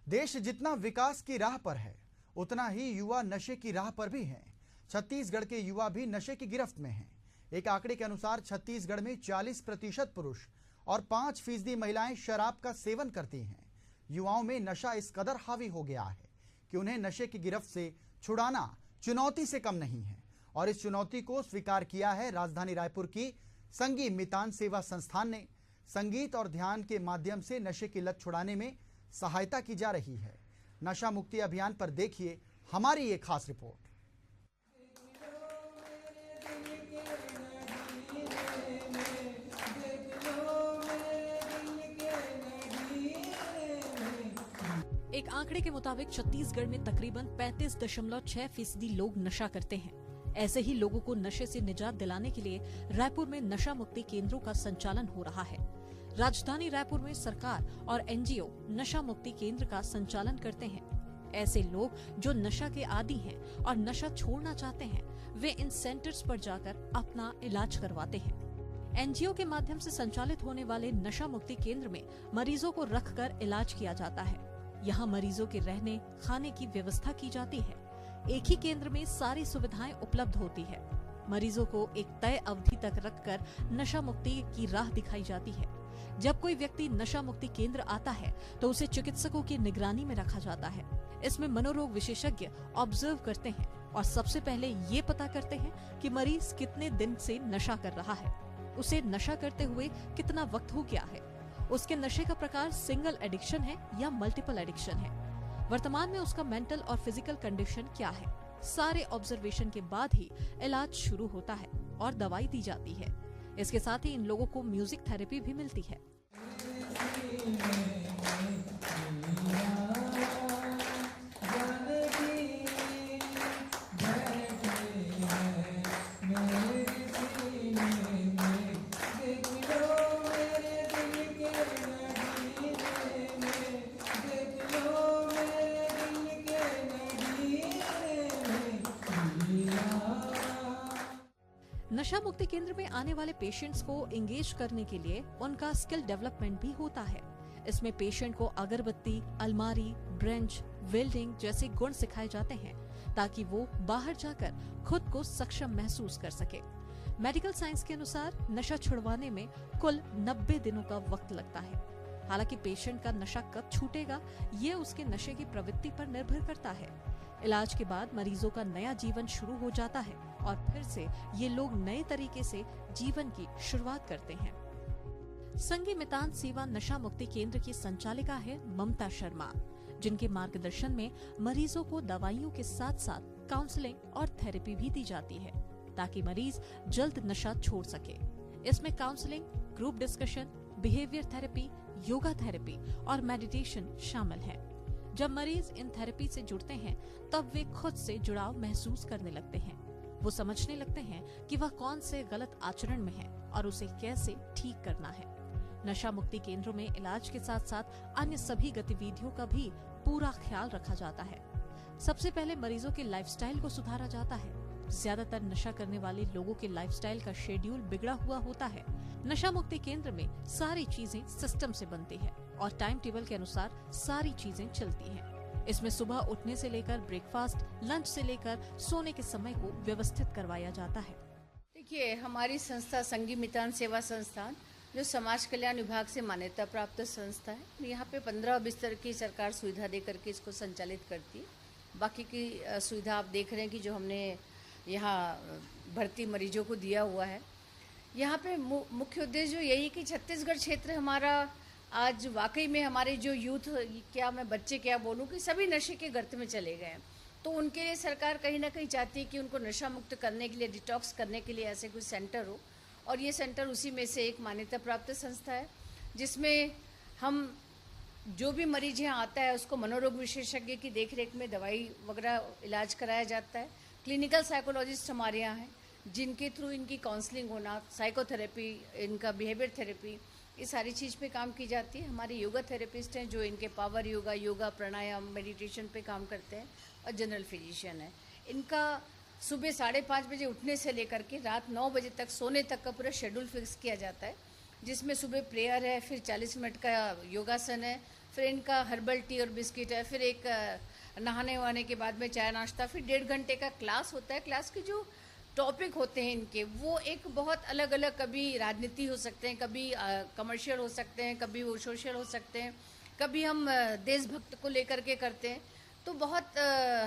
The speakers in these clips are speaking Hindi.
देश जितना विकास की राह पर है, उतना ही युवा नशे की राह पर भी हैं। छत्तीसगढ़ के युवा भी नशे की गिरफ्त में हैं। एक आंकड़े के अनुसार छत्तीसगढ़ में 40% पुरुष और 5% महिलाएं शराब का सेवन करती हैं। युवाओं में नशा इस कदर हावी हो गया है कि उन्हें नशे की गिरफ्त से छुड़ाना चुनौती से कम नहीं है, और इस चुनौती को स्वीकार किया है राजधानी रायपुर की संगी मितान सेवा संस्थान ने। संगीत और ध्यान के माध्यम से नशे की लत छुड़ाने में सहायता की जा रही है। नशा मुक्ति अभियान पर देखिए हमारी ये खास रिपोर्ट। एक आंकड़े के मुताबिक छत्तीसगढ़ में तकरीबन 35.6% लोग नशा करते हैं। ऐसे ही लोगों को नशे से निजात दिलाने के लिए रायपुर में नशा मुक्ति केंद्रों का संचालन हो रहा है। राजधानी रायपुर में सरकार और एनजीओ नशा मुक्ति केंद्र का संचालन करते हैं। ऐसे लोग जो नशा के आदी हैं और नशा छोड़ना चाहते हैं, वे इन सेंटर्स पर जाकर अपना इलाज करवाते हैं। एनजीओ के माध्यम से संचालित होने वाले नशा मुक्ति केंद्र में मरीजों को रखकर इलाज किया जाता है। यहाँ मरीजों के रहने खाने की व्यवस्था की जाती है। एक ही केंद्र में सारी सुविधाएं उपलब्ध होती है। मरीजों को एक तय अवधि तक रखकर नशा मुक्ति की राह दिखाई जाती है। जब कोई व्यक्ति नशा मुक्ति केंद्र आता है तो उसे चिकित्सकों की निगरानी में रखा जाता है। इसमें मनोरोग विशेषज्ञ ऑब्जर्व करते हैं और सबसे पहले ये पता करते हैं कि मरीज कितने दिन से नशा कर रहा है, उसे नशा करते हुए कितना वक्त हो गया है, उसके नशे का प्रकार सिंगल एडिक्शन है या मल्टीपल एडिक्शन है, वर्तमान में उसका मेंटल और फिजिकल कंडीशन क्या है। सारे ऑब्जर्वेशन के बाद ही इलाज शुरू होता है और दवाई दी जाती है। इसके साथ ही इन लोगों को म्यूजिक थेरेपी भी मिलती है। नशा मुक्ति केंद्र में आने वाले पेशेंट्स को एंगेज करने के लिए उनका स्किल डेवलपमेंट भी होता है। इसमें पेशेंट को अगरबत्ती, अलमारी, ब्रेंच, वेल्डिंग जैसे गुण सिखाए जाते हैं ताकि वो बाहर जाकर खुद को सक्षम महसूस कर सके। मेडिकल साइंस के अनुसार नशा छुड़वाने में कुल 90 दिनों का वक्त लगता है। हालांकि पेशेंट का नशा कब छूटेगा, ये उसके नशे की प्रवृत्ति पर निर्भर करता है। इलाज के बाद मरीजों का नया जीवन शुरू हो जाता है और फिर से ये लोग नए तरीके से जीवन की शुरुआत करते हैं। संगी मितान सेवा नशा मुक्ति केंद्र की संचालिका है ममता शर्मा, जिनके मार्गदर्शन में मरीजों को दवाइयों के साथ साथ काउंसलिंग और थेरेपी भी दी जाती है ताकि मरीज जल्द नशा छोड़ सके। इसमें counselling, group discussion, behaviour therapy, yoga therapy और मेडिटेशन शामिल है। जब मरीज इन थेरेपी से जुड़ते हैं तब वे खुद से जुड़ाव महसूस करने लगते हैं। वो समझने लगते हैं कि वह कौन से गलत आचरण में है और उसे कैसे ठीक करना है। नशा मुक्ति केंद्रों में इलाज के साथ साथ अन्य सभी गतिविधियों का भी पूरा ख्याल रखा जाता है। सबसे पहले मरीजों के लाइफस्टाइल को सुधारा जाता है। ज्यादातर नशा करने वाले लोगों के लाइफस्टाइल का शेड्यूल बिगड़ा हुआ होता है। नशा मुक्ति केंद्र में सारी चीजें सिस्टम से बनती है और टाइम टेबल के अनुसार सारी चीजें चलती हैं। इसमें सुबह उठने से लेकर ब्रेकफास्ट, लंच से लेकर सोने के समय को व्यवस्थित करवाया जाता है। देखिए, हमारी संस्था संगी मितान सेवा संस्थान जो समाज कल्याण विभाग से मान्यता प्राप्त संस्था है, यहाँ पे 15 बिस्तर की सरकार सुविधा दे करके इसको संचालित करती है। बाकी की सुविधा आप देख रहे हैं कि जो हमने यहाँ भर्ती मरीजों को दिया हुआ है। यहाँ पे मुख्य उद्देश्य जो यही कि छत्तीसगढ़ क्षेत्र हमारा आज वाकई में हमारे जो यूथ, क्या मैं बच्चे क्या बोलूँ, कि सभी नशे के गर्त में चले गए हैं। तो उनके लिए सरकार कहीं ना कहीं चाहती है कि उनको नशा मुक्त करने के लिए, डिटॉक्स करने के लिए ऐसे कुछ सेंटर हो, और ये सेंटर उसी में से एक मान्यता प्राप्त संस्था है, जिसमें हम जो भी मरीज यहाँ आता है उसको मनोरोग विशेषज्ञ की देखरेख में दवाई वगैरह इलाज कराया जाता है। क्लिनिकल साइकोलॉजिस्ट हमारे यहाँ हैं जिनके थ्रू इनकी काउंसलिंग होना, साइकोथेरेपी, इनका बिहेवियर थेरेपी, ये सारी चीज़ पे काम की जाती है। हमारे योगा थेरेपिस्ट हैं जो इनके पावर योगा, योगा प्राणायाम, मेडिटेशन पे काम करते हैं, और जनरल फिजिशियन है। इनका सुबह 5:30 बजे उठने से लेकर के रात 9 बजे तक सोने तक का पूरा शेड्यूल फिक्स किया जाता है, जिसमें सुबह प्रेयर है, फिर 40 मिनट का योगासन है, फिर इनका हर्बल टी और बिस्किट है, फिर एक नहाने वहाने के बाद में चाय नाश्ता, फिर 1.5 घंटे का क्लास होता है। क्लास के जो टॉपिक होते हैं इनके वो एक बहुत अलग अलग, कभी राजनीति हो सकते हैं, कभी कमर्शियल हो सकते हैं, कभी वो सोशल हो सकते हैं, कभी हम देशभक्त को लेकर के करते हैं। तो बहुत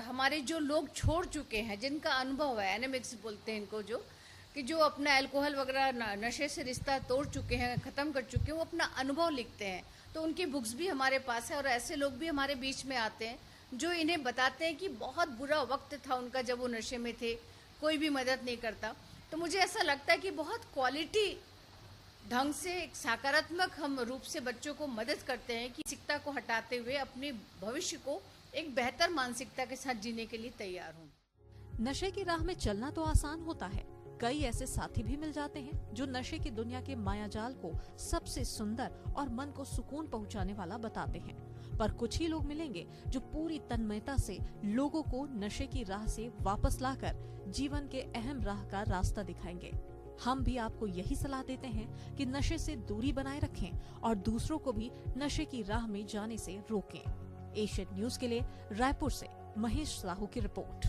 हमारे जो लोग छोड़ चुके हैं, जिनका अनुभव है, एनेमिक्स बोलते हैं इनको, जो अपना अल्कोहल वगैरह नशे से रिश्ता तोड़ चुके हैं, ख़त्म कर चुके हैं, वो अपना अनुभव लिखते हैं। तो उनकी बुक्स भी हमारे पास है और ऐसे लोग भी हमारे बीच में आते हैं जो इन्हें बताते हैं कि बहुत बुरा वक्त था उनका जब वो नशे में थे, कोई भी मदद नहीं करता। तो मुझे ऐसा लगता है कि बहुत क्वालिटी ढंग से, एक सकारात्मक हम रूप से बच्चों को मदद करते हैं कि मानसिकता को हटाते हुए अपने भविष्य को एक बेहतर मानसिकता के साथ जीने के लिए तैयार हों। नशे की राह में चलना तो आसान होता है, कई ऐसे साथी भी मिल जाते हैं जो नशे की दुनिया के मायाजाल को सबसे सुंदर और मन को सुकून पहुंचाने वाला बताते हैं। पर कुछ ही लोग मिलेंगे जो पूरी तन्मयता से लोगों को नशे की राह से वापस लाकर जीवन के अहम राह का रास्ता दिखाएंगे। हम भी आपको यही सलाह देते हैं कि नशे से दूरी बनाए रखें और दूसरों को भी नशे की राह में जाने से रोकें। एशियन न्यूज के लिए रायपुर से महेश साहू की रिपोर्ट।